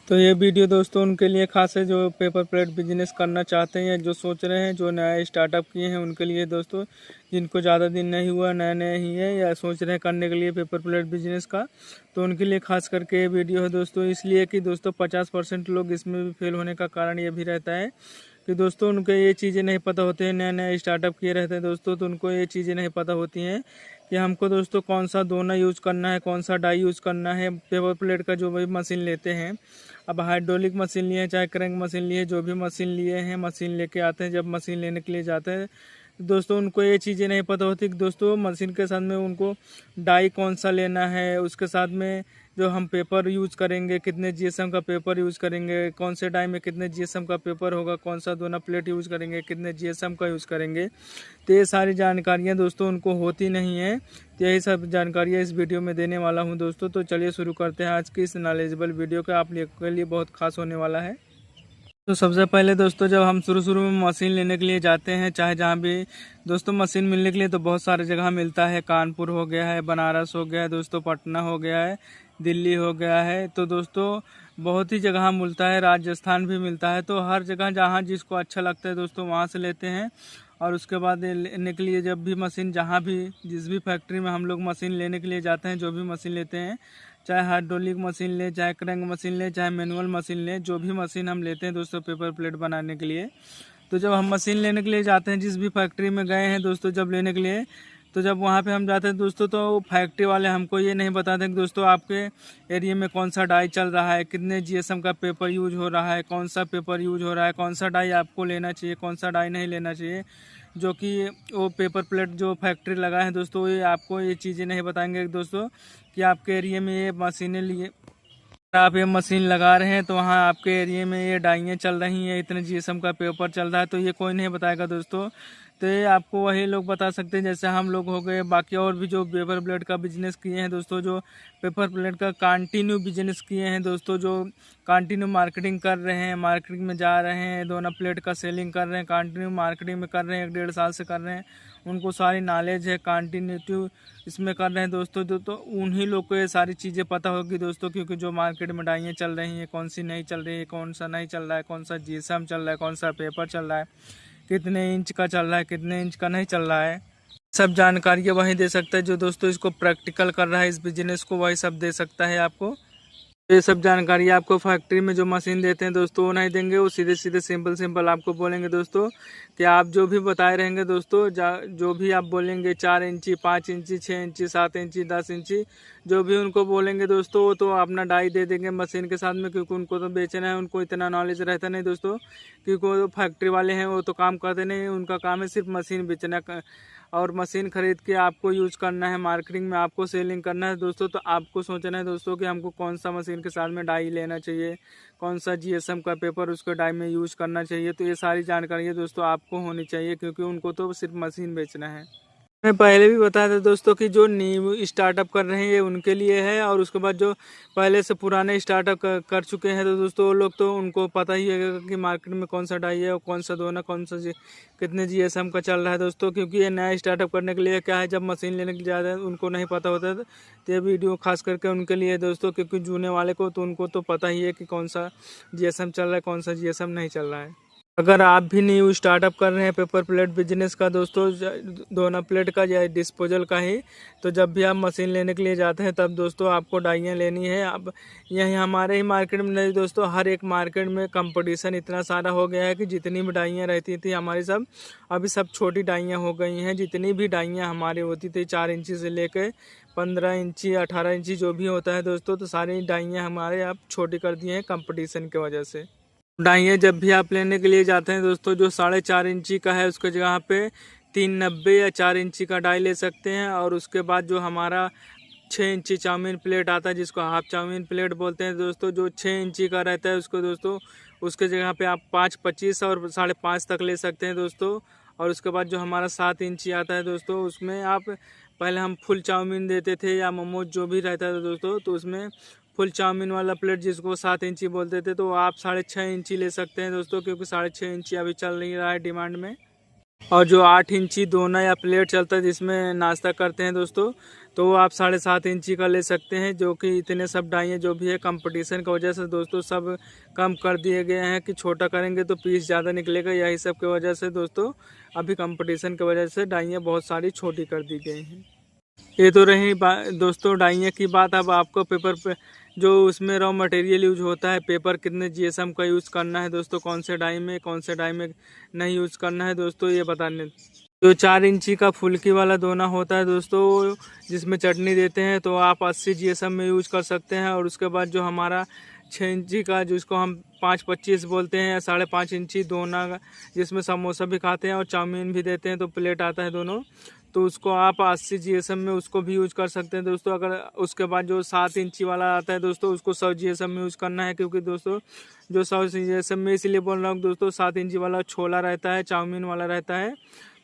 तो ये वीडियो दोस्तों उनके लिए खास है जो पेपर प्लेट बिजनेस करना चाहते हैं, जो सोच रहे हैं, जो नया स्टार्टअप किए हैं उनके लिए दोस्तों, जिनको ज़्यादा दिन नहीं हुआ, नए नए ही है या सोच रहे हैं करने के लिए पेपर प्लेट बिजनेस का, तो उनके लिए खास करके ये वीडियो है दोस्तों। इसलिए कि दोस्तों 50% लोग इसमें भी फेल होने का कारण ये भी रहता है कि दोस्तों उनको ये चीज़ें नहीं पता होती हैं, नए नए स्टार्टअप किए रहते हैं दोस्तों, तो उनको ये चीज़ें नहीं पता होती हैं कि हमको दोस्तों कौन सा दोना यूज़ करना है, कौन सा डाई यूज़ करना है। पेपर प्लेट का जो भी मशीन लेते हैं, अब हाइड्रोलिक मशीन लिए चाहे क्रैंक मशीन लिए, जो भी मशीन लिए हैं, मशीन लेके आते हैं, जब मशीन लेने के लिए जाते हैं दोस्तों उनको ये चीज़ें नहीं पता होती कि दोस्तों मशीन के साथ में उनको डाई कौन सा लेना है, उसके साथ में जो हम पेपर यूज़ करेंगे, कितने जीएसएम का पेपर यूज़ करेंगे, कौन से डाई में कितने जीएसएम का पेपर होगा, कौन सा दोना प्लेट यूज़ करेंगे, कितने जीएसएम का यूज़ करेंगे, तो ये सारी जानकारियाँ दोस्तों उनको होती नहीं है। तो यही सब जानकारियाँ इस वीडियो में देने वाला हूँ दोस्तों। तो चलिए शुरू करते हैं आज की इस नॉलेजेबल वीडियो का, आप लोगों के लिए बहुत खास होने वाला है। तो सबसे पहले दोस्तों जब हम शुरू में मशीन लेने के लिए जाते हैं, चाहे जहाँ भी दोस्तों मशीन मिलने के लिए तो बहुत सारे जगह मिलता है, कानपुर हो गया है, बनारस हो गया है दोस्तों, पटना हो गया है, दिल्ली हो गया है, तो दोस्तों बहुत ही जगह मिलता है, राजस्थान भी मिलता है। तो हर जगह जहाँ जिसको अच्छा लगता है दोस्तों वहाँ से लेते हैं। और उसके बाद लेने के लिए जब भी मशीन जहाँ भी जिस भी फैक्ट्री में हम लोग मशीन लेने के लिए जाते हैं, जो भी मशीन लेते हैं, चाहे हाइड्रोलिक मशीन ले, चाहे क्रैंक मशीन ले, चाहे मैनुअल मशीन ले, जो भी मशीन हम लेते हैं दोस्तों पेपर प्लेट बनाने के लिए, तो जब हम मशीन लेने के लिए जाते हैं जिस भी फैक्ट्री में गए हैं दोस्तों जब लेने के लिए, तो जब वहाँ पे हम जाते हैं दोस्तों तो फैक्ट्री वाले हमको ये नहीं बताते कि दोस्तों आपके एरिया में कौन सा डाई चल रहा है, कितने जीएसएम का पेपर यूज हो रहा है, कौन सा पेपर यूज हो रहा है, कौन सा डाई आपको लेना चाहिए, कौन सा डाई नहीं लेना चाहिए। जो कि वो पेपर प्लेट जो फैक्ट्री लगा है दोस्तों, ये आपको ये चीज़ें नहीं बताएंगे दोस्तों कि आपके एरिया में ये मशीनें लिए आप ये मशीन लगा रहे हैं तो वहाँ आपके एरिया में ये डाइयाँ चल रही हैं, इतने जीएसएम का पेपर चल रहा है, तो ये कोई नहीं बताएगा दोस्तों। तो ये आपको वही लोग बता सकते हैं जैसे हम लोग हो गए, बाकी और भी जो पेपर प्लेट का बिजनेस किए हैं दोस्तों, जो पेपर प्लेट का कंटिन्यू बिजनेस किए हैं दोस्तों, जो कंटिन्यू मार्केटिंग कर रहे हैं, मार्केटिंग में जा रहे हैं, दोनों प्लेट का सेलिंग कर रहे हैं, कंटिन्यू मार्केटिंग में कर रहे हैं, 1-1.5 साल से कर रहे हैं, उनको सारी नॉलेज है, कंटिन्यूटी इसमें कर रहे हैं दोस्तों। तो उन्हीं लोग को ये सारी चीज़ें पता होगी दोस्तों, क्योंकि जो मार्केट में डाइयाँ चल रही हैं, कौन सी नहीं चल रही है, कौन सा नहीं चल रहा है, कौन सा जीएसएम चल रहा है, कौन सा पेपर चल रहा है, कितने इंच का चल रहा है, कितने इंच का नहीं चल रहा है, सब जानकारियाँ वही दे सकता है। जो दोस्तों इसको प्रैक्टिकल कर रहा है इस बिजनेस को, वही सब दे सकता है आपको। ये सब जानकारी आपको फैक्ट्री में जो मशीन देते हैं दोस्तों वो नहीं देंगे, वो सीधे सीधे सिंपल आपको बोलेंगे दोस्तों कि आप जो भी बताए रहेंगे दोस्तों, जो भी आप बोलेंगे 4 इंची, 5 इंची, 6 इंची, 7 इंची, 10 इंची, जो भी उनको बोलेंगे दोस्तों वो तो अपना डाई दे देंगे मशीन के साथ में, क्योंकि उनको तो बेचना है, उनको इतना नॉलेज रहता नहीं दोस्तों, क्योंकि वो फैक्ट्री वाले हैं, वो तो काम करते नहीं, उनका काम है सिर्फ मशीन बेचना और मशीन खरीद के आपको यूज़ करना है, मार्केटिंग में आपको सेलिंग करना है दोस्तों। तो आपको सोचना है दोस्तों कि हमको कौन सा मशीन के साथ में डाई लेना चाहिए, कौन सा जीएसएम का पेपर उसको डाई में यूज़ करना चाहिए। तो ये सारी जानकारी दोस्तों आपको होनी चाहिए, क्योंकि उनको तो सिर्फ मशीन बेचना है। मैं पहले भी बताया था दोस्तों कि जो न्यू स्टार्टअप कर रहे हैं ये उनके लिए है, और उसके बाद जो पहले से पुराने स्टार्टअप कर चुके हैं तो दोस्तों वो लोग तो उनको पता ही है कि मार्केट में कौन सा डाई है और कौन सा दोना, कौन सा कितने जीएसएम का चल रहा है दोस्तों। क्योंकि ये नया स्टार्टअप करने के लिए क्या है, जब मशीन लेने के लिए जाते हैं उनको नहीं पता होता है, तो ये वीडियो खास करके उनके लिए दोस्तों, क्योंकि जूने वाले को तो उनको तो पता ही है कि कौन सा जीएसएम चल रहा है, कौन सा जीएसएम नहीं चल रहा है। अगर आप भी न्यू स्टार्टअप कर रहे हैं पेपर प्लेट बिजनेस का दोस्तों, दोना प्लेट का या डिस्पोजल का ही, तो जब भी आप मशीन लेने के लिए जाते हैं तब दोस्तों आपको डाइयाँ लेनी है। अब यही हमारे ही मार्केट में नहीं दोस्तों, हर एक मार्केट में कंपटीशन इतना सारा हो गया है कि जितनी भी डाइयाँ रहती थी हमारी सब अभी सब छोटी डाइयाँ हो गई हैं। जितनी भी डाइयाँ हमारी होती थी 4 इंची से लेकर 15 इंची, 18 इंची जो भी होता है दोस्तों, तो सारी डाइयाँ हमारे अब छोटी कर दी हैं कंपटीशन की वजह से। डाइयाँ जब भी आप लेने के लिए जाते हैं दोस्तों, जो 4.5 इंची का है उसके जगह पे 390 या 4 इंची का डाई ले सकते हैं। और उसके बाद जो हमारा 6 इंची चाउमीन प्लेट आता है, जिसको हाफ चाउमीन प्लेट बोलते हैं दोस्तों, जो 6 इंची का रहता है उसको दोस्तों, उसके जगह पे आप 5.25 और 5.5 तक ले सकते हैं दोस्तों। और उसके बाद जो हमारा 7 इंची आता है दोस्तों, उसमें आप पहले हम फुल चाउमीन देते थे या मोमोज जो भी रहता था दोस्तों, तो उसमें फुल चाउमीन वाला प्लेट जिसको 7 इंची बोलते थे, तो आप 6.5 इंची ले सकते हैं दोस्तों, क्योंकि 6.5 इंची अभी चल नहीं रहा है डिमांड में। और जो 8 इंची दोना या प्लेट चलता है जिसमें नाश्ता करते हैं दोस्तों, तो वो आप 7.5 इंची का ले सकते हैं। जो कि इतने सब डाइयाँ जो भी है कंपटीशन की वजह से दोस्तों सब कम कर दिए गए हैं कि छोटा करेंगे तो पीस ज़्यादा निकलेगा। यही सब की वजह से दोस्तों अभी कंपटीशन की वजह से डाइयाँ बहुत सारी छोटी कर दी गई हैं। ये तो रही दोस्तों डाइयाँ की बात। अब आपको पेपर पे जो उसमें रॉ मटेरियल यूज होता है, पेपर कितने जीएसएम का यूज़ करना है दोस्तों, कौन से डाई में कौन से डाई में नहीं यूज़ करना है दोस्तों, ये बताने। जो 4 इंची का फुल्की वाला दोना होता है दोस्तों, जिसमें चटनी देते हैं, तो आप 80 जीएसएम में यूज कर सकते हैं। और उसके बाद जो हमारा 6 इंची का जिसको हम 5.25 बोलते हैं या 5.5 इंची दोना, जिसमें समोसा भी खाते हैं और चाउमीन भी देते हैं, तो प्लेट आता है दोनों, तो उसको आप 80 जीएसएम में उसको भी यूज कर सकते हैं दोस्तों। अगर उसके बाद जो 7 इंची वाला आता है दोस्तों, उसको 100 जीएसएम में यूज करना है। क्योंकि दोस्तों जो 100 जीएसएम में इसलिए बोल रहा हूँ दोस्तों, 7 इंची वाला छोला रहता है, चाउमीन वाला रहता है,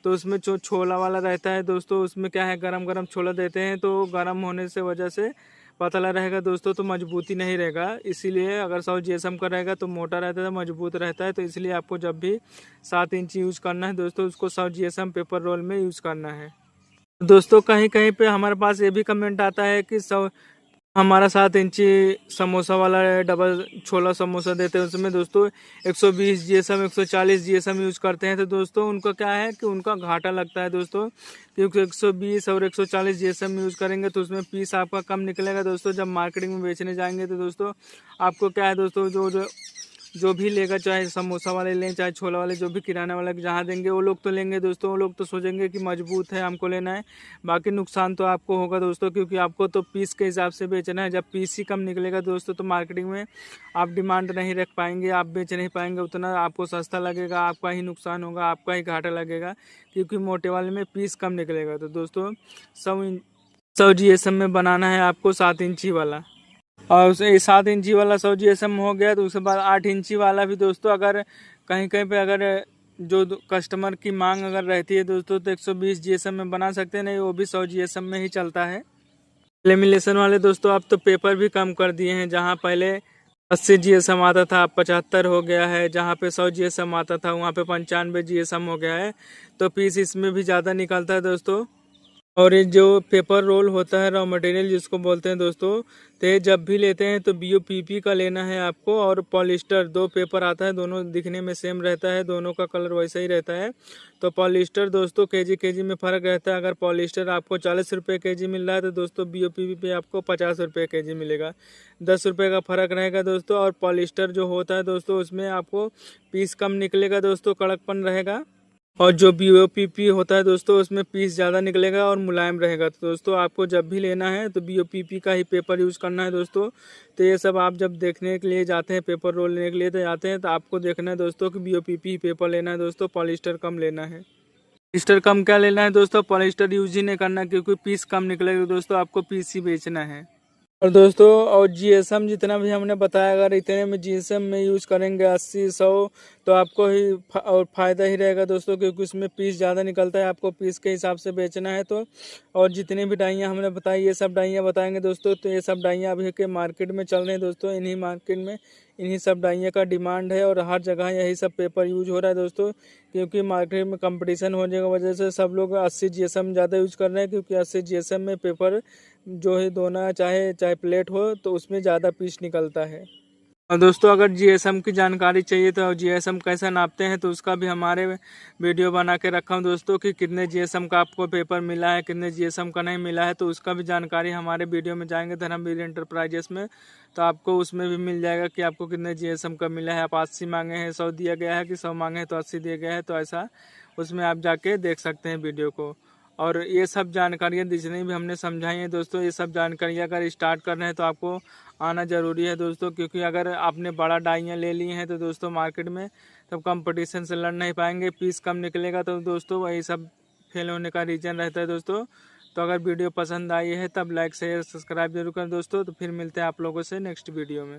तो उसमें जो छोला वाला रहता है दोस्तों, उसमें क्या है गरम गरम छोला देते हैं, तो गरम होने से वजह से पतला रहेगा दोस्तों, तो मजबूती नहीं रहेगा। इसीलिए अगर 100 जीएसएम का रहेगा तो मोटा रहता है, मजबूत रहता है। तो इसलिए आपको जब भी 7 इंची यूज़ करना है दोस्तों, उसको 100 जीएसएम पेपर रोल में यूज़ करना है दोस्तों। कहीं कहीं पे हमारे पास ये भी कमेंट आता है कि हमारा 7 इंची समोसा वाला डबल छोला समोसा देते हैं, उसमें दोस्तों 120 जीएसएम 140 जीएसएम यूज़ करते हैं। तो दोस्तों उनका क्या है कि उनका घाटा लगता है दोस्तों, क्योंकि 120 और 140 जीएसएम यूज़ करेंगे तो उसमें पीस आपका कम निकलेगा दोस्तों। जब मार्केटिंग में बेचने जाएंगे तो दोस्तों आपको क्या है दोस्तों, जो भी लेगा, चाहे समोसा वाले लें चाहे छोला वाले, जो भी किराना वाला जहाँ देंगे वो लोग तो लेंगे दोस्तों। वो लोग तो सोचेंगे कि मजबूत है हमको लेना है, बाकी नुकसान तो आपको होगा दोस्तों, क्योंकि आपको तो पीस के हिसाब से बेचना है। जब पीस ही कम निकलेगा दोस्तों तो मार्केटिंग में आप डिमांड नहीं रख पाएंगे, आप बेच नहीं पाएंगे उतना, आपको सस्ता लगेगा, आपका ही नुकसान होगा, आपका ही घाटा लगेगा, क्योंकि मोटे वाले में पीस कम निकलेगा। तो दोस्तों 100 जीएसएम में बनाना है आपको 7 इंची वाला, और उसे 7 इंची वाला 100 जीएसएम हो गया। तो उसके बाद 8 इंची वाला भी दोस्तों, अगर कहीं कहीं पे अगर जो कस्टमर की मांग अगर रहती है दोस्तों, तो 120 जीएसएम में बना सकते हैं, नहीं वो भी 100 जीएसएम में ही चलता है। लेमिनेशन वाले दोस्तों अब तो पेपर भी कम कर दिए हैं, जहाँ पहले 80 जीएसएम आता था, 75 हो गया है। जहाँ पे 100 जीएसएम आता था वहाँ पे 95 जीएसएम हो गया है। तो पीस इसमें भी ज़्यादा निकलता है दोस्तों। और ये जो पेपर रोल होता है रॉ मटेरियल जिसको बोलते हैं दोस्तों, तो ये जब भी लेते हैं तो बीओपीपी का लेना है आपको, और पॉलिस्टर, 2 पेपर आता है, दोनों दिखने में सेम रहता है, दोनों का कलर वैसा ही रहता है। तो पॉलिस्टर दोस्तों केजी में फ़र्क रहता है। अगर पॉलिस्टर आपको 40 रुपये केजी मिल रहा है तो दोस्तों बीओपीपी पे आपको 50 रुपये केजी मिलेगा, 10 रुपये का फ़र्क रहेगा दोस्तों। और पॉलिस्टर जो होता है दोस्तों उसमें आपको पीस कम निकलेगा दोस्तों, कड़कपन रहेगा। और जो बीओपीपी होता है दोस्तों उसमें पीस ज़्यादा निकलेगा और मुलायम रहेगा। तो दोस्तों आपको जब भी लेना है तो बीओपीपी का ही पेपर यूज़ करना है दोस्तों। तो ये सब आप जब देखने के लिए जाते हैं, पेपर रोल लेने के लिए तो जाते हैं, तो आपको देखना है दोस्तों कि बीओपीपी ही पेपर लेना है दोस्तों, पॉलिस्टर कम लेना है। पॉलिस्टर कम क्या लेना है दोस्तों, पॉलिस्टर यूज ही नहीं करना, क्योंकि पीस कम निकलेगा दोस्तों, आपको पीस ही बेचना है। और दोस्तों और जीएसएम जितना भी हमने बताया, अगर इतने में जीएसएम में यूज़ करेंगे 80-100 तो आपको ही और फ़ायदा ही रहेगा दोस्तों, क्योंकि उसमें पीस ज़्यादा निकलता है, आपको पीस के हिसाब से बेचना है। तो और जितनी भी डाइयाँ हमने बताई ये सब डाइयाँ बताएंगे दोस्तों। तो ये सब डाइयाँ अभी के मार्केट में चल रहे हैं दोस्तों, इन्हीं मार्केट में इन्हीं सब डाइयाँ का डिमांड है, और हर जगह यही सब पेपर यूज हो रहा है दोस्तों। क्योंकि मार्केट में कंपटीशन होने की वजह से सब लोग 80 जीएसएम ज़्यादा यूज कर रहे हैं, क्योंकि 80 जीएसएम में पेपर जो है दोना चाहे प्लेट हो तो उसमें ज़्यादा पीस निकलता है। और दोस्तों अगर जीएसएम की जानकारी चाहिए तो जीएसएम कैसे नापते हैं तो उसका भी हमारे वीडियो बना के रखा हूँ दोस्तों, कि कितने जीएसएम का आपको पेपर मिला है, कितने जीएसएम का नहीं मिला है, तो उसका भी जानकारी हमारे वीडियो में जाएंगे धर्मवीर एंटरप्राइजेस में, तो आपको उसमें भी मिल जाएगा कि आपको कितने जीएसएम का मिला है। आप 80 मांगे हैं 100 दिया गया है, कि 100 मांगे हैं तो 80 दिया गया है, तो ऐसा उसमें आप जाके देख सकते हैं वीडियो को। और ये सब जानकारियाँ जितनी भी हमने समझाई हैं दोस्तों, ये सब जानकारियाँ अगर स्टार्ट कर रहे हैं तो आपको आना ज़रूरी है दोस्तों, क्योंकि अगर आपने बड़ा डाइयाँ ले ली हैं तो दोस्तों मार्केट में तब कंपटीशन से लड़ नहीं पाएंगे, पीस कम निकलेगा, तो दोस्तों वही सब फेल होने का रीज़न रहता है दोस्तों। तो अगर वीडियो पसंद आई है तब लाइक शेयर सब्सक्राइब जरूर करें दोस्तों। तो फिर मिलते हैं आप लोगों से नेक्स्ट वीडियो में।